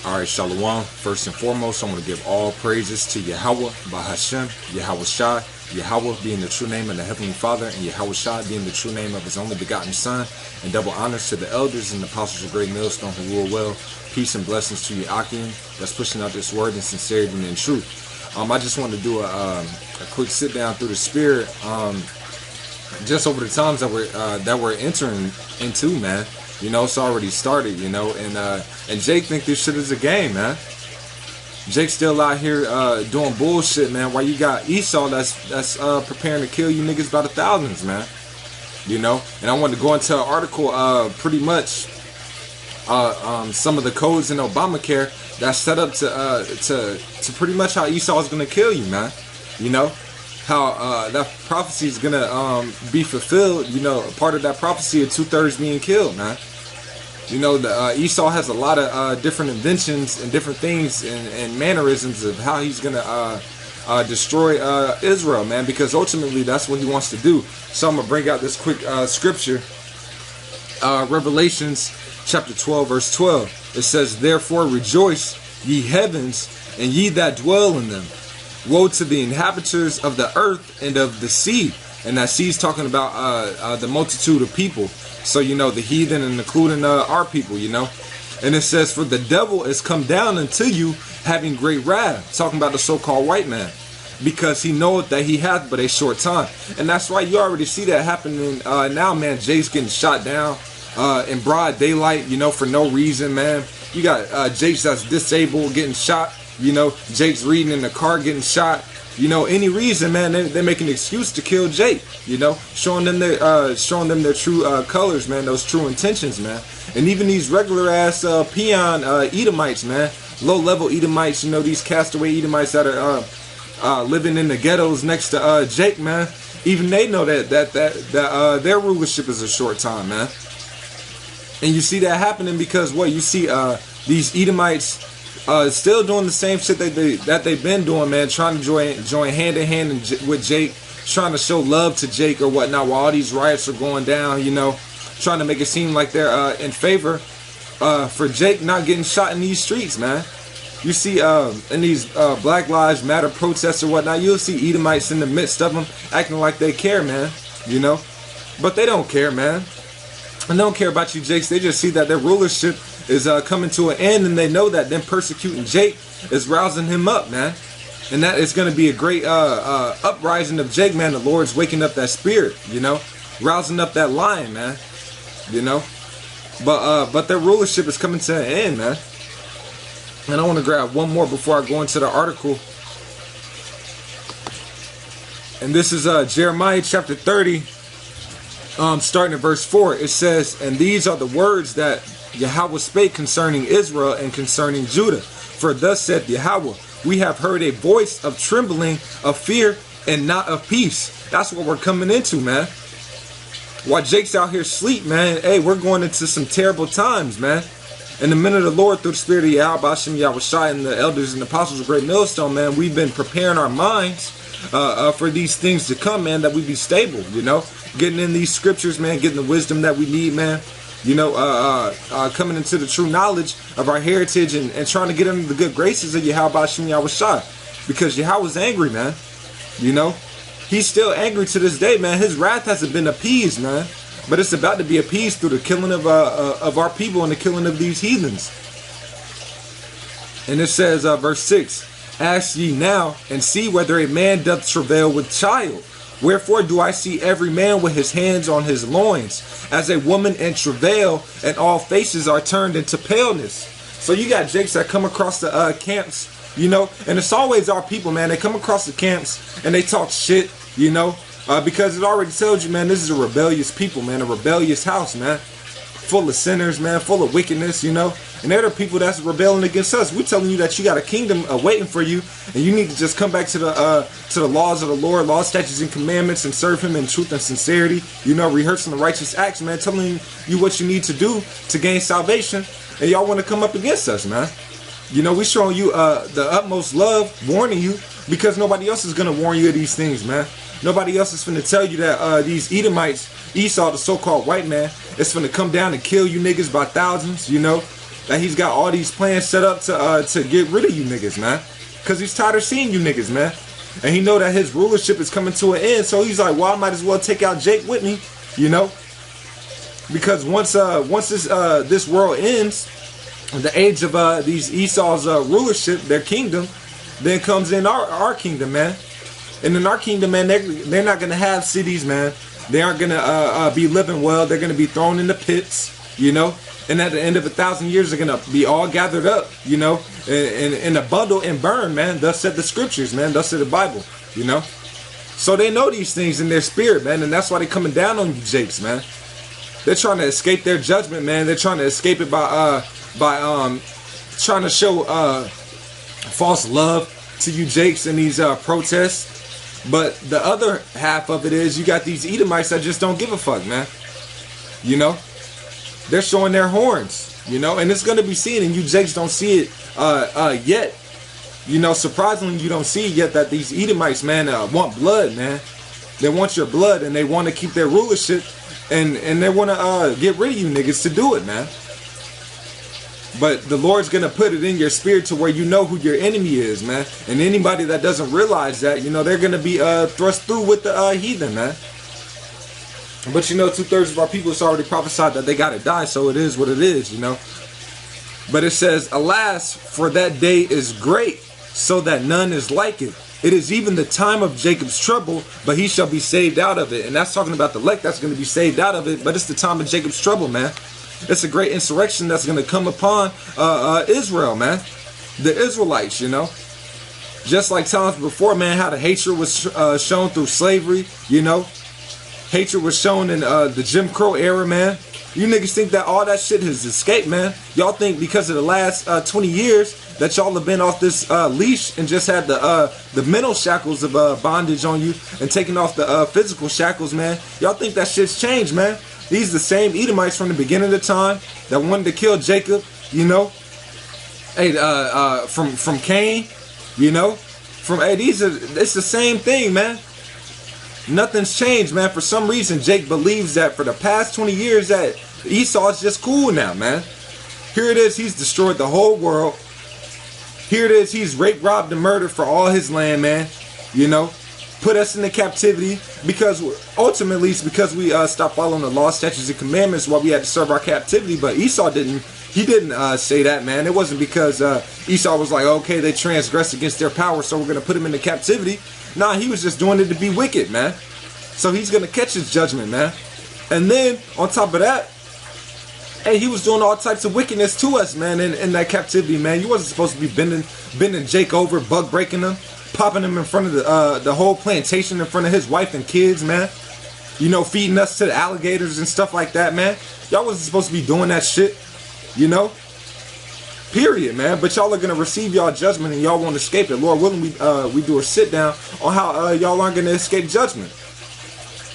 Alright, Shalom. First and foremost, I want to give all praises to Yahweh, Bahashem, Yahweh Shai, Yahweh being the true name of the Heavenly Father, and Yahweh Shai being the true name of His only begotten Son, and double honors to the elders and the apostles of Great Millstone who rule well. Peace and blessings to you, Akim, that's pushing out this word in sincerity and in truth. I just want to do a quick sit down through the Spirit, just over the times that we're entering into, man. You know, it's already started, you know, and Jake think this shit is a game, man. Jake's still out here doing bullshit, man, while you got Esau that's preparing to kill you niggas by the thousands, man. You know, and I wanted to go into an article pretty much some of the codes in Obamacare that's set up to pretty much how Esau is gonna kill you, man. You know, how that prophecy is gonna be fulfilled. You know, part of that prophecy of 2/3 being killed, man. You know, Esau has a lot of different inventions and different things and mannerisms of how he's gonna destroy Israel, man, because ultimately that's what he wants to do. So I'm gonna bring out this quick scripture, Revelations chapter 12 verse 12. It says, "Therefore rejoice, ye heavens, and ye that dwell in them. Woe to the inhabitants of the earth and of the sea." And that sea is talking about the multitude of people. So, you know, the heathen and including our people, you know. And it says, "For the devil is come down unto you, having great wrath." Talking about the so-called white man. "Because he knoweth that he hath but a short time." And that's why you already see that happening now, man. Jake's getting shot down in broad daylight, you know, for no reason, man. You got Jake's that's disabled getting shot. You know, Jake's reading in the car getting shot. You know, any reason, man, they make an excuse to kill Jake. You know, showing them their true colors, man, those true intentions, man. And even these regular ass peon Edomites, man, low level Edomites. You know, these castaway Edomites that are living in the ghettos next to Jake, man. Even they know that their rulership is a short time, man. And you see that happening because what you see these Edomites. Still doing the same shit that they've been doing, man. Trying to join hand in hand with Jake, trying to show love to Jake or whatnot while all these riots are going down. You know, trying to make it seem like they're in favor for Jake not getting shot in these streets, man. You see in these Black Lives Matter protests or whatnot, you'll see Edomites in the midst of them acting like they care, man. You know, but they don't care, man. And they don't care about you, Jakes. They just see that their rulership is coming to an end, and they know that them persecuting Jake is rousing him up, man. And that is going to be a great uprising of Jake, man. The Lord's waking up that spirit, you know, rousing up that lion, man. You know, but their rulership is coming to an end, man. And I want to grab one more before I go into the article. And this is Jeremiah chapter 30, starting at verse 4. It says, "And these are the words that Yahweh spake concerning Israel and concerning Judah. For thus saith Yahweh, we have heard a voice of trembling, of fear, and not of peace." That's what we're coming into, man. While Jake's out here sleep, man, hey, we're going into some terrible times, man. In the minute of the Lord, through the spirit of Yahweh, Hashem, Yahweh Shai, and the elders and apostles of Great Millstone, man, we've been preparing our minds for these things to come, man, that we be stable, you know. Getting in these scriptures, man, getting the wisdom that we need, man. You know, coming into the true knowledge of our heritage and trying to get into the good graces of Yahweh Hashem Yahweh Shai. Because Yahweh's angry, man. You know, he's still angry to this day, man. His wrath hasn't been appeased, man. But it's about to be appeased through the killing of our people and the killing of these heathens. And it says, verse 6, "Ask ye now, and see whether a man doth travail with child. Wherefore do I see every man with his hands on his loins, as a woman in travail, and all faces are turned into paleness." So you got Jakes that come across the camps, you know, and it's always our people, man. They come across the camps and they talk shit, you know, because it already tells you, man, this is a rebellious people, man, a rebellious house, man, full of sinners, man, full of wickedness, you know. And they're the people that's rebelling against us. We're telling you that you got a kingdom waiting for you, and you need to just come back to the laws of the Lord, laws, statutes, and commandments, and serve Him in truth and sincerity. You know, rehearsing the righteous acts, man, telling you what you need to do to gain salvation. And y'all want to come up against us, man. You know, we showing you the utmost love, warning you, because nobody else is gonna warn you of these things, man. Nobody else is finna tell you that these Edomites, Esau, the so-called white man, is finna come down and kill you niggas by thousands, you know. that he's got all these plans set up to get rid of you niggas, man. Because he's tired of seeing you niggas, man. And he know that his rulership is coming to an end, so he's like, well, I might as well take out Jake with me, you know? Because once this world ends, the age of these Esau's rulership, their kingdom, then comes in our kingdom, man. And in our kingdom, man, they're not going to have cities, man. They aren't going to be living well. They're going to be thrown in the pits, you know? And at the end of 1,000 years, they're going to be all gathered up, you know, in a bundle and burned, man. Thus said the scriptures, man. Thus said the Bible, you know. So they know these things in their spirit, man. And that's why they're coming down on you jakes, man. They're trying to escape their judgment, man. They're trying to escape it by trying to show false love to you jakes in these protests. But the other half of it is you got these Edomites that just don't give a fuck, man. You know? They're showing their horns, you know, and it's going to be seen, and you jakes don't see it yet. You know, surprisingly, you don't see yet that these Edomites, man, want blood, man. They want your blood, and they want to keep their rulership, and they want to get rid of you niggas to do it, man. But the Lord's going to put it in your spirit to where you know who your enemy is, man. And anybody that doesn't realize that, you know, they're going to be thrust through with the heathen, man. But you know, 2/3 of our people has already prophesied that they gotta die, so it is what it is, you know. But it says, alas, for that day is great, so that none is like it. It is even the time of Jacob's trouble, but he shall be saved out of it. And that's talking about the elect that's going to be saved out of it, but it's the time of Jacob's trouble, man. It's a great insurrection that's going to come upon Israel, man. The Israelites, you know. Just like times before, man, how the hatred was shown through slavery, you know. Hatred was shown in the Jim Crow era, man. You niggas think that all that shit has escaped, man. Y'all think because of the last 20 years that y'all have been off this leash and just had the mental shackles of bondage on you and taking off the physical shackles, man. Y'all think that shit's changed, man. These are the same Edomites from the beginning of the time that wanted to kill Jacob, you know. Hey, from Cain, you know. It's the same thing, man. Nothing's changed, man. For some reason, Jake believes that for the past 20 years that Esau is just cool now, man. Here it is, he's destroyed the whole world. Here it is, he's raped, robbed, and murdered for all his land, man. You know, put us into captivity because ultimately it's because we stopped following the law, statutes, and commandments while we had to serve our captivity. But Esau didn't. He didn't say that, man. It wasn't because Esau was like, okay, they transgressed against their power, so we're gonna put him into captivity. Nah, he was just doing it to be wicked, man. So he's gonna catch his judgment, man. And then on top of that, hey, he was doing all types of wickedness to us, man, in that captivity, man. You wasn't supposed to be bending Jake over, bug breaking him, popping him in front of the whole plantation in front of his wife and kids, man. You know, feeding us to the alligators and stuff like that, man. Y'all wasn't supposed to be doing that shit, you know. Period, man. But y'all are gonna receive y'all judgment and y'all won't escape it. Lord willing, we do a sit down on how y'all aren't gonna escape judgment.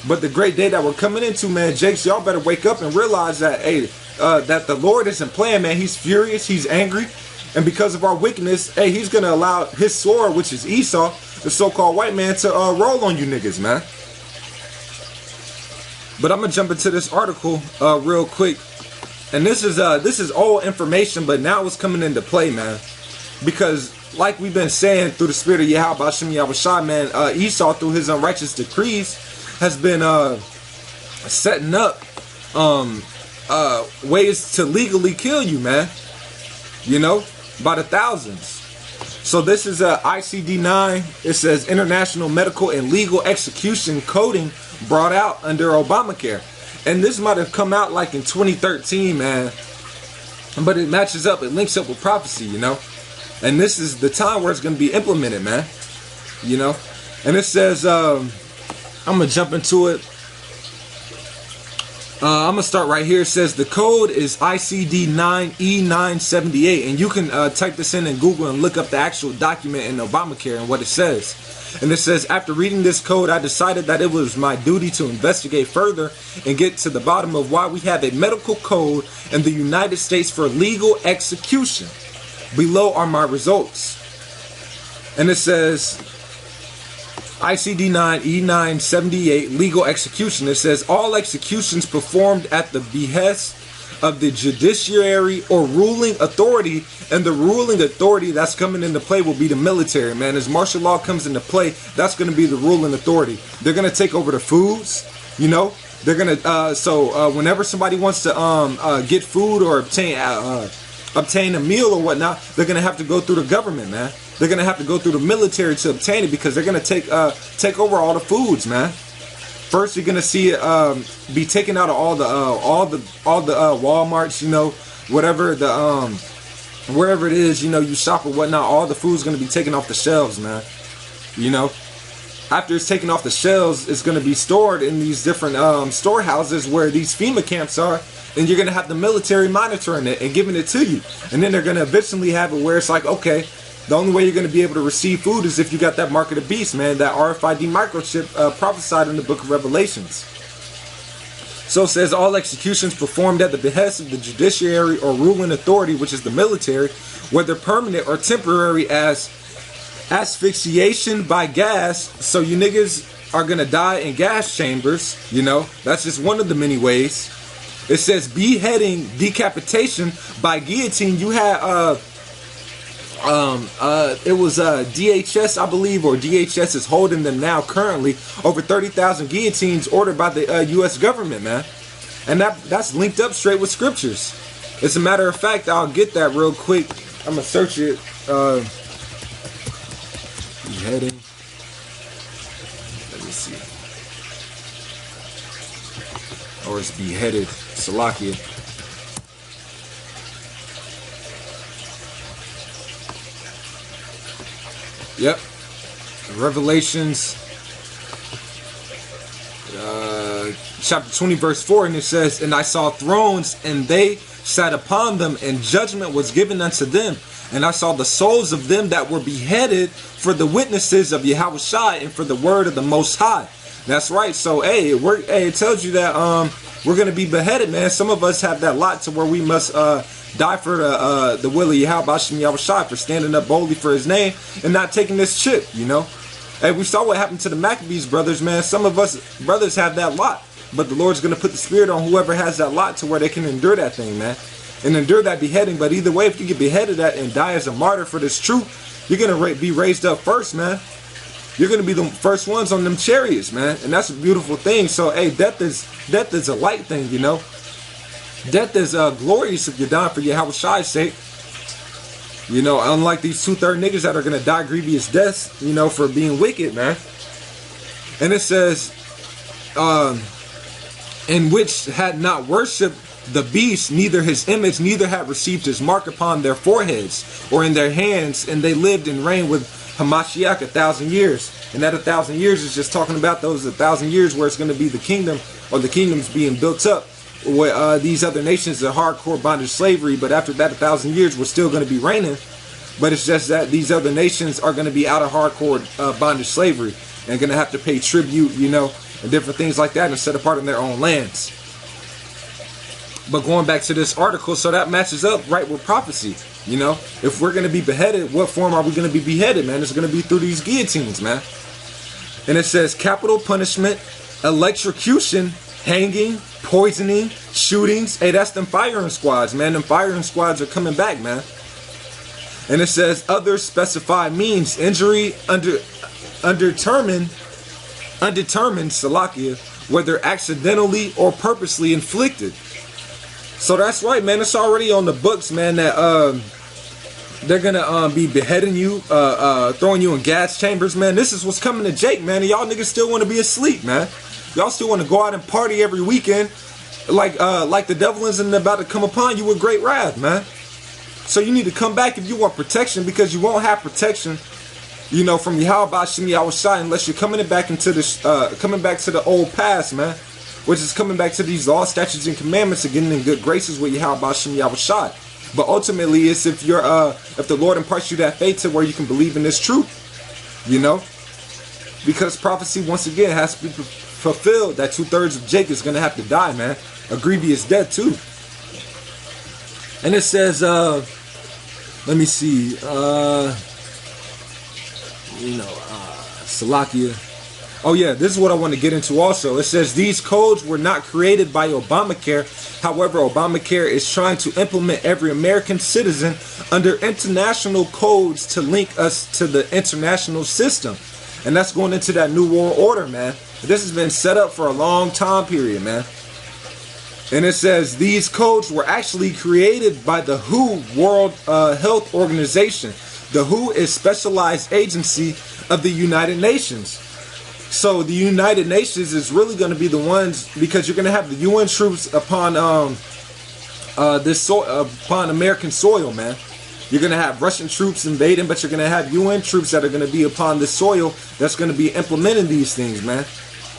But the great day that we're coming into, man, Jakes, y'all better wake up and realize that, hey, that the Lord isn't playing, man. He's furious, he's angry, and because of our wickedness, hey, he's gonna allow his sword, which is Esau, the so-called white man, to roll on you niggas, man. But I'm gonna jump into this article real quick. And this is old information, but now it's coming into play, man. Because like we've been saying through the spirit of Yahweh Bashim Yahushua, man, Esau through his unrighteous decrees has been setting up ways to legally kill you, man. You know, by the thousands. So this is ICD-9. It says International Medical and Legal Execution Coding brought out under Obamacare. And this might have come out like in 2013, man. But it matches up, it links up with prophecy, you know. And this is the time where it's going to be implemented, man. You know. And it says, I'm going to jump into it. I'm going to start right here. It says the code is ICD-9E978. And you can type this in Google and look up the actual document in Obamacare and what it says. And it says, after reading this code, I decided that it was my duty to investigate further and get to the bottom of why we have a medical code in the United States for legal execution. Below are my results. And it says, ICD-9E978 legal execution. It says all executions performed at the behest of the judiciary or ruling authority. And the ruling authority that's coming into play will be the military, man. As martial law comes into play, that's going to be the ruling authority. They're going to take over the foods, you know. They're going to, whenever somebody wants to get food or obtain a meal or whatnot, they're going to have to go through the government, man. They're going to have to go through the military to obtain it, because they're going to take over all the foods, man. First, you're going to see it be taken out of all the Walmarts, you know, whatever wherever it is, you know, you shop or whatnot, all the food's going to be taken off the shelves, man. You know, after it's taken off the shelves, it's going to be stored in these different storehouses where these FEMA camps are, and you're going to have the military monitoring it and giving it to you. And then they're going to eventually have it where it's like, okay, the only way you're going to be able to receive food is if you got that mark of the beast, man, that RFID microchip prophesied in the book of Revelations. So it says, all executions performed at the behest of the judiciary or ruling authority, which is the military, whether permanent or temporary, as asphyxiation by gas. So you niggas are going to die in gas chambers, you know. That's just one of the many ways. It says beheading, decapitation by guillotine. You had it was DHS, I believe, or DHS is holding them now currently, over 30,000 guillotines ordered by the U.S. government, man. And that's linked up straight with scriptures. As a matter of fact, I'll get that real quick. I'm gonna search it. Beheading. Let me see. Or it's beheaded. Salakia. Yep. Revelations chapter 20 verse 4, and it says, and I saw thrones, and they sat upon them, and judgment was given unto them. And I saw the souls of them that were beheaded for the witnesses of Yahushua and for the word of the Most High. That's right. So hey, it tells you that we're gonna be beheaded, man. Some of us have that lot to where we must die for the will of Yahushua, for standing up boldly for his name and not taking this chip, you know. Hey, we saw what happened to the Maccabees brothers, man. Some of us brothers have that lot, but the Lord's going to put the spirit on whoever has that lot to where they can endure that thing, man, and endure that beheading. But either way, if you get beheaded at and die as a martyr for this truth, you're going to be raised up first, man. You're going to be the first ones on them chariots, man, and that's a beautiful thing. So hey, death is a light thing, you know. Death is glorious if you're dying for Yahushua's sake. You know, unlike these 2/3 niggas that are going to die grievous deaths, you know, for being wicked, man. And it says, in which had not worshipped the beast, neither his image, neither had received his mark upon their foreheads or in their hands, and they lived and reigned with Hamashiach 1,000 years. And that 1,000 years is just talking about those 1,000 years where it's going to be the kingdom, or the kingdoms being built up, where these other nations are hardcore bondage slavery, but after that 1,000 years we're still going to be reigning. But it's just that these other nations are going to be out of hardcore bondage slavery and going to have to pay tribute, you know, and different things like that, and set apart in their own lands. But going back to this article, so that matches up right with prophecy. You know, if we're going to be beheaded, what form are we going to be beheaded, man? It's going to be through these guillotines, man. And it says capital punishment, electrocution, hanging, poisoning, shootings. Hey, that's them firing squads, man. Them firing squads are coming back, man. And it says other specified means, injury undetermined Salakia, whether accidentally or purposely inflicted. So that's right, man. It's already on the books, man, that they're gonna be beheading you, throwing you in gas chambers, man. This is what's coming to Jake, man. And y'all niggas still want to be asleep, man. Y'all still want to go out and party every weekend, like the devil isn't about to come upon you with great wrath, man. So you need to come back if you want protection, because you won't have protection, you know, from Yahweh Shem Yahushua unless you're coming back into this, coming back to the old past, man, which is coming back to these laws, statutes, and commandments and getting in good graces with Yahweh Shem Yahushua. But ultimately, it's if you're, if the Lord imparts you that faith to where you can believe in this truth, you know, because prophecy once again has to be fulfilled that 2/3 of Jacob is gonna have to die, man, a grievous death too. And it says, let me see, Salakia. Oh yeah, this is what I want to get into also. It says these codes were not created by Obamacare, However, Obamacare is trying to implement every American citizen under international codes to link us to the international system. And that's going into that new world order, man. This has been set up for a long time period, man. And it says these codes were actually created by the WHO, World Health Organization. The WHO is specialized agency of the United Nations. So the United Nations is really going to be the ones, because you're going to have the UN troops upon upon American soil, man. You're going to have Russian troops invading, but you're going to have UN troops that are going to be upon this soil that's going to be implementing these things, man.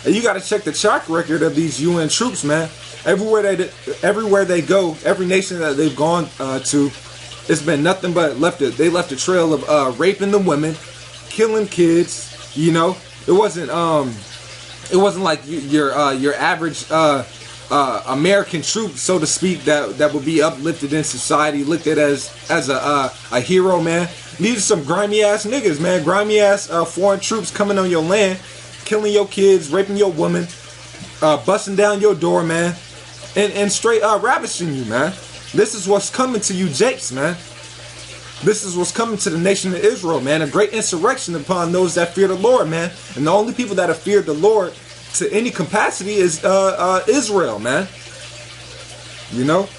And you got to check the track record of these UN troops, man. Everywhere they go, every nation that they've gone to, it's been nothing but they left a trail of raping the women, killing kids. You know, it wasn't like your average American troop, so to speak, that would be uplifted in society, looked at as a hero, man. These are some grimy ass niggas, man. Grimy ass foreign troops coming on your land, killing your kids, raping your woman, busting down your door, man, and straight ravishing you, man. This is what's coming to you, Jakes, man. This is what's coming to the nation of Israel, man. A great insurrection upon those that fear the Lord, man. And the only people that have feared the Lord to any capacity is Israel, man. You know?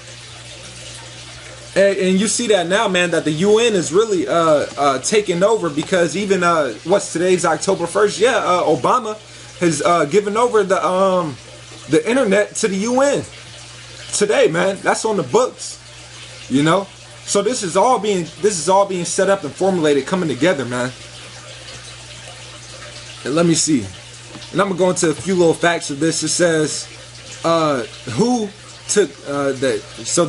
And you see that now, man, that the UN is really taking over, because even what's today's October 1st? Yeah, Obama has given over the internet to the UN today, man. That's on the books. You know? So this is all being set up and formulated, coming together, man. And let me see. And I'm gonna go into a few little facts of this. It says who took the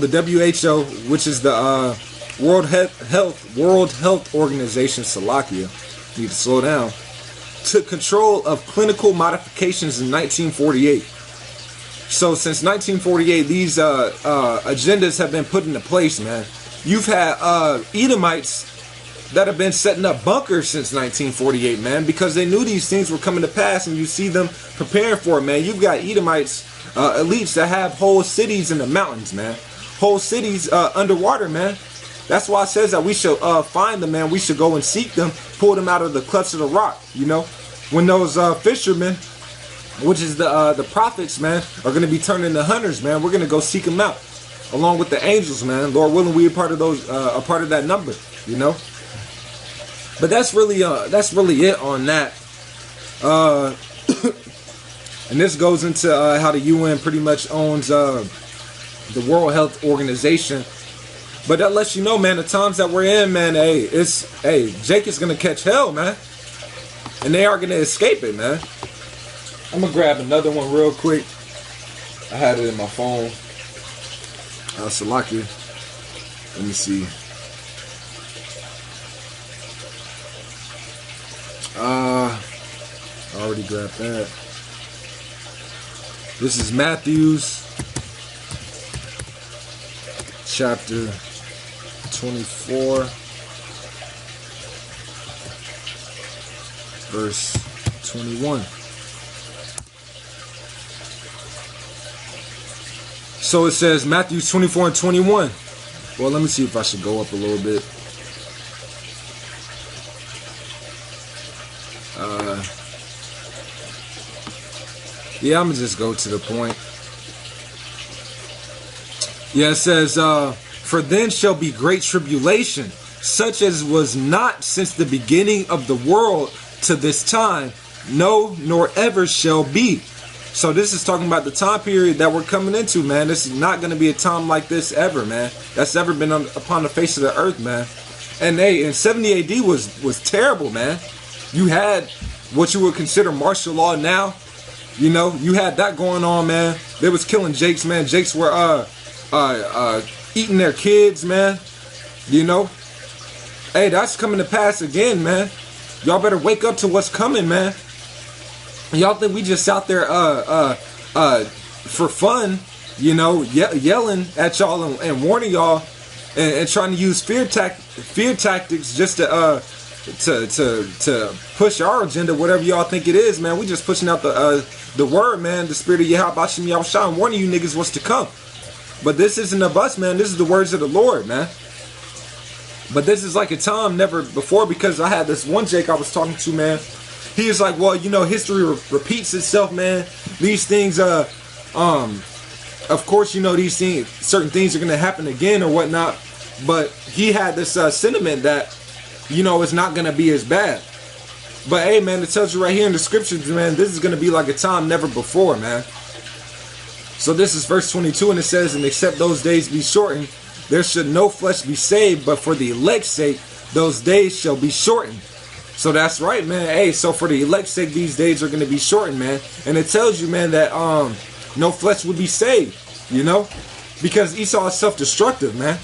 WHO, which is the World Health Organization, Salakia, need to slow down, took control of clinical modifications in 1948. So since 1948, these agendas have been put into place, man. You've had Edomites that have been setting up bunkers since 1948, man, because they knew these things were coming to pass, and you see them preparing for it, man. You've got Edomites, elites that have whole cities in the mountains, man. Whole cities underwater, man. That's why it says that we should find them, man. We should go and seek them, pull them out of the clutch of the rock, you know. When those fishermen, which is the prophets, man, are going to be turned into hunters, man, we're going to go seek them out. Along with the angels, man. Lord willing, we are part of those, a part of that number, you know. But that's really it on that. And this goes into how the UN pretty much owns the World Health Organization. But that lets you know, man, the times that we're in, man. Jake is gonna catch hell, man, and they are gonna escape it, man. I'm gonna grab another one real quick. I had it in my phone. Salakia. Let me see. I already grabbed that. This is Matthew's chapter 24, verse 21. So it says Matthew 24 and 21. Well, let me see if I should go up a little bit. Yeah, I'm gonna just go to the point. Yeah, it says, for then shall be great tribulation, such as was not since the beginning of the world to this time, no, nor ever shall be. So this is talking about the time period that we're coming into, man. This is not going to be a time like this ever, man. That's ever been upon the face of the earth, man. And in 70 AD was terrible, man. You had what you would consider martial law now. You know, you had that going on, man. They was killing Jakes, man. Jakes were eating their kids, man. You know, hey, that's coming to pass again, man. Y'all better wake up to what's coming, man. Y'all think we just out there for fun, you know, yelling at y'all and warning y'all and trying to use fear tactics just to push our agenda, whatever y'all think it is, man. We just pushing out the word, man, the spirit of Yahweh Bashim Yahushua, warning you niggas what's to come. But this isn't of us, man. This is the words of the Lord, man. But this is like a time never before, because I had this one Jake I was talking to, man. He was like, well, you know, history repeats itself, man. These things, of course, you know, these things, certain things are going to happen again or whatnot. But he had this sentiment that, you know, it's not going to be as bad. But hey, man, it tells you right here in the scriptures, man, this is going to be like a time never before, man. So this is verse 22, and it says, and except those days be shortened, there should no flesh be saved, but for the elect's sake, those days shall be shortened. So that's right, man. Hey, so for the elect's sake, these days are going to be shortened, man. And it tells you, man, that no flesh would be saved, you know, because Esau is self-destructive, man.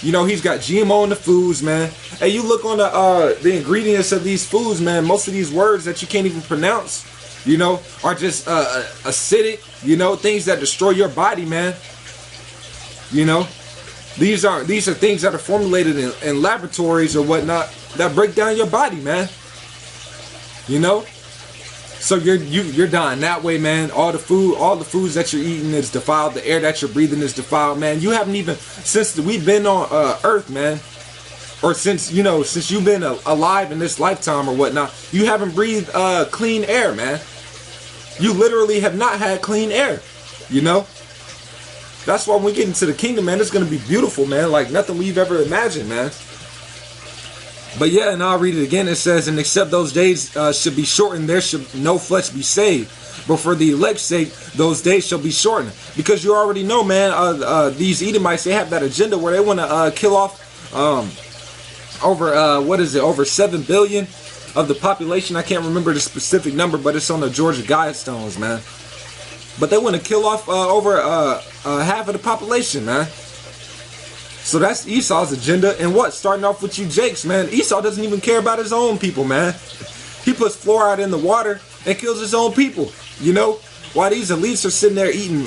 You know, he's got GMO in the foods, man. Hey, you look on the ingredients of these foods, man. Most of these words that you can't even pronounce, you know, are just acidic, you know, things that destroy your body, man. You know, these are things that are formulated in laboratories or whatnot that break down your body, man. You know, so you're dying that way, man. All the foods that you're eating is defiled. The air that you're breathing is defiled, man. You haven't even, since we've been on Earth, man, or since you've been alive in this lifetime or whatnot, you haven't breathed clean air, man. You literally have not had clean air, you know. That's why when we get into the kingdom, man, it's going to be beautiful, man, like nothing we've ever imagined, man. But yeah, and I'll read it again. It says, and except those days should be shortened, there should no flesh be saved. But for the elect's sake, those days shall be shortened. Because you already know, man, these Edomites, they have that agenda where they want to kill off over 7 billion of the population. I can't remember the specific number, but it's on the Georgia Guidestones, man. But they want to kill off over half of the population, man. So that's Esau's agenda. And what? Starting off with you Jakes, man. Esau doesn't even care about his own people, man. He puts fluoride in the water and kills his own people, you know. While these elites are sitting there eating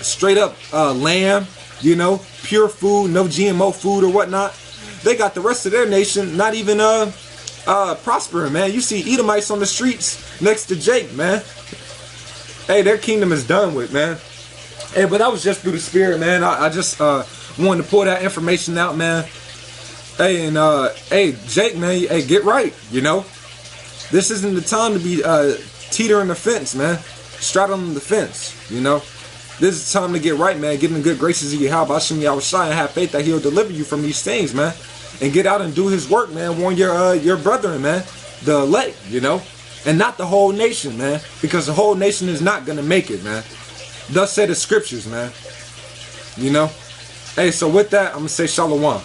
straight up lamb, you know, pure food, no GMO food or whatnot. They got the rest of their nation not even prospering, man. You see Edomites on the streets next to Jake, man. Hey, their kingdom is done with, man. Hey, but that was just through the spirit, man. I just wanted to pull that information out, man. Hey, and hey, Jake, man, hey, get right, you know. This isn't the time to be teetering the fence, man. Straddling the fence, you know. This is the time to get right, man. Get in the good graces of Yahweh Hashem Yahushua and have faith that He'll deliver you from these things, man. And get out and do His work, man. Warn your brethren, man. The elect, you know. And not the whole nation, man. Because the whole nation is not going to make it, man. Thus say the scriptures, man. You know. Hey, so with that, I'm going to say shalom.